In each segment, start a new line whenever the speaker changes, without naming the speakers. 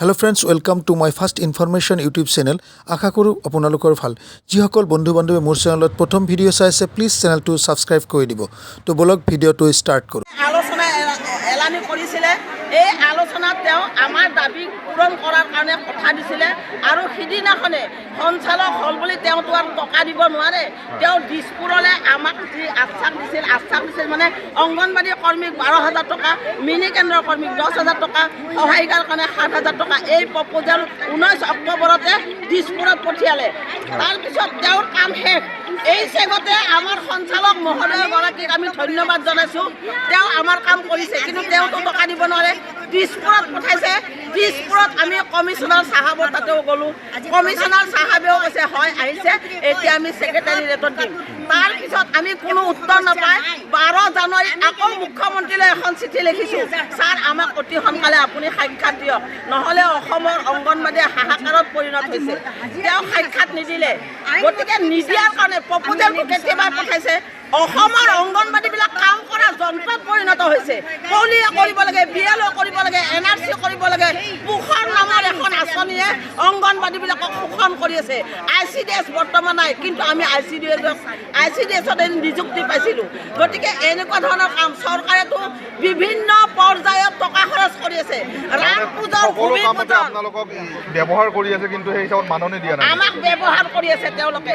Hello friends, welcome to my first information YouTube channel. আশা কৰোঁ আপোনালোকৰ ভাল। যিসকল বন্ধু বান্ধৱে মোৰ চেনেলত প্ৰথম ভিডিঅ' চাইছে প্লিজ চেনেলটো সাবস্ক্ৰাইব কৰি দিব। তো বলক ভিডিঅ'টো ষ্টাৰ্ট কৰোঁ।
আলোচনা এলানি কৰিছিলে এই আলোচনাত তেওঁ আমাৰ দাবী পূৰণ কৰাৰ কাৰণে কথা দিছিলে আৰু সিদিনাখনে সঞ্চালক হল বুলি তেওঁতো আৰু টকা দিব নোৱাৰে। তেওঁ দিছপুৰলৈ আমাক যি আশ্বাস দিছিল মানে অংগনবাদী কৰ্মীক 12,000 টকা, মিনি কেন্দ্ৰৰ কৰ্মীক 10,000 টকা, সহায়িকাৰ কাৰণে 7,000 টকা এই প্ৰপ'জেল 19 অক্টোবৰতে দিছপুৰত পঠিয়ালে। তাৰপিছত তেওঁৰ কাম শেষ। এই চেগতে আমাৰ সঞ্চালক মহোদয়গৰাকীক আমি ধন্যবাদ জনাইছোঁ। তেওঁ আমাৰ কাম কৰিছে, কিন্তু তেওঁতো টকা দিব নোৱাৰে। দিছপুৰত পঠাইছে। দিছপুৰত আমি কমিশ্যনাৰ চাহাবৰ তাতেও গ'লোঁ। কমিশ্যনাৰ চাহাবেও কৈছে হয় আহিছে, এতিয়া আমি ছেক্ৰেটাৰীৰেটত দিম। তাৰপিছত আমি কোনো উত্তৰ নাপাই 12 জানুৱাৰী আকৌ মুখ্যমন্ত্ৰীলৈ এখন চিঠি লিখিছোঁ, ছাৰ আমাক অতি সোনকালে আপুনি সাক্ষাৎ দিয়ক, নহ'লে অসমৰ অংগনবাদী হাহাকাৰত পৰিণত হৈছে। তেওঁ সাক্ষাৎ নিদিলে। গতিকে নিদিয়াৰ কাৰণে প্ৰপ'জেলটো কেতিয়াবা পঠাইছে। অসমৰ অংগনবাদীবিলাক কাম কৰা যন্ত্ৰত পৰিণত হৈছে। পলিঅ' কৰিব লাগে, BLO কৰিব লাগে, NRC কৰিব লাগে। পোষণ নামৰ এখন আঁচনিয়ে অংগনবাদীবিলাকক শোষণ কৰি আছে। ICDS বৰ্তমান নাই, কিন্তু আমি ICDSত নিযুক্তি পাইছিলোঁ। গতিকে এনেকুৱা ধৰণৰ কাম চৰকাৰেতো বিভিন্ন পৰ্যায়ত টকা খৰচ কৰি আছে। ৰাম পূজন, ভূমি পূজন
আপোনালোকক ব্যৱহাৰ কৰি আছে, কিন্তু সেই হিচাপত মাননি দিয়া নাই।
আমাক ব্যৱহাৰ কৰি আছে তেওঁলোকে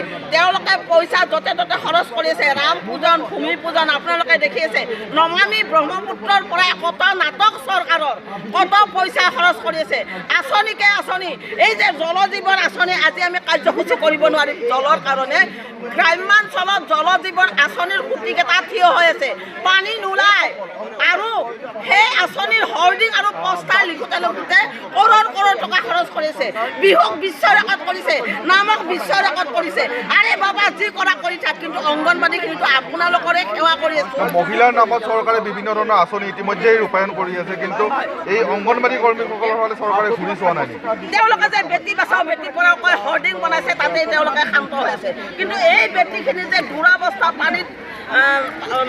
পইচা য'তে ত'তে খৰচ কৰি আছে। ৰাম পূজন, ভূমি পূজন আপোনালোকে দেখি আছে। নমামি ব্ৰহ্মপুত্ৰৰ পৰা কত নাটক চৰকাৰৰ কত পইচা খৰচ কৰি আছে। আঁচনিকে আঁচনি, এই যে জল জীৱন আঁচনি আজি আমি কাৰ্যসূচী কৰিব নোৱাৰিম জলৰ কাৰণে। গ্ৰাম্যাঞ্চলত জল জীৱন আঁচনিৰ খুঁটিকেইটা থিয় হৈ আছে, পানী নোলায়। আৰু সেই আঁচনিৰ হৰ্ডিং আৰু পষ্টাৰ লিখোঁতে কৰোৰ টকা খৰচ কৰিছে। বিহুক বিশ্ব ৰেকৰ্ড কৰিছে, নামক বিশ্ব ৰেকৰ্ড কৰিছে। আৰে বাবা যি কৰা কৰি থাক, কিন্তু অংগনবাদীখিনিতো আপোনালোকৰে সেৱা কৰি আছে।
মহিলাৰ নামত চৰকাৰে বিভিন্ন ধৰণৰ আঁচনি ইতিমধ্যে ৰূপায়ণ কৰি আছে, কিন্তু এই অংগনবাদী কৰ্মীসকলৰ ফালে চৰকাৰে ঘূৰি চোৱা নাই।
তেওঁলোকে যে বেটী বাচাও বেটী পঢ়াও কৈ হৰ্ডিং বনাইছে, তাতে তেওঁলোকে শান্ত হৈ আছে। কিন্তু এই বেটীখিনি যে দুৰাৱস্থা, পানীত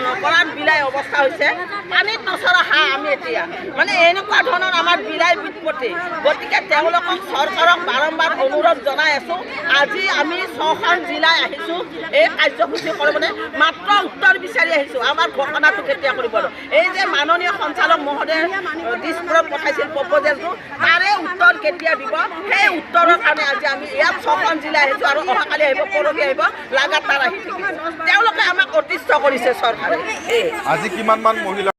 নকৰাত বিলাই অৱস্থা হৈছে, পানীত নচৰা হাঁহ আমি এতিয়া মানে এনেকুৱা ধৰণৰ আমাৰ বিলাই বিপত্তি। গতিকে তেওঁলোকক চৰকাৰক বাৰম্বাৰ অনুৰোধ জনাই আছোঁ। আজি আমি 6খন জিলাই আহিছোঁ এই কাৰ্যসূচী কৰিবলৈ, মাত্ৰ উত্তৰ বিচাৰি আহিছোঁ। আমাৰ ঘোষণাটো কেতিয়া কৰিব? এই যে মাননীয় সঞ্চালক মহোদয়ে দিছপুৰত পঠাইছিল প্ৰপ'জেলটো, তাৰে উত্তৰ কেতিয়া দিব? সেই উত্তৰৰ কাৰণে আজি আমি ইয়াত 6খন জিলা আহিছোঁ আৰু অহাকালি আহিব, পৰহি আহিব, লাগাতাৰ আহি থাকিব। তেওঁলোকে আমাক অতিষ্ঠ কৰিছে চৰকাৰে।
আজি কিমানমান মহিলা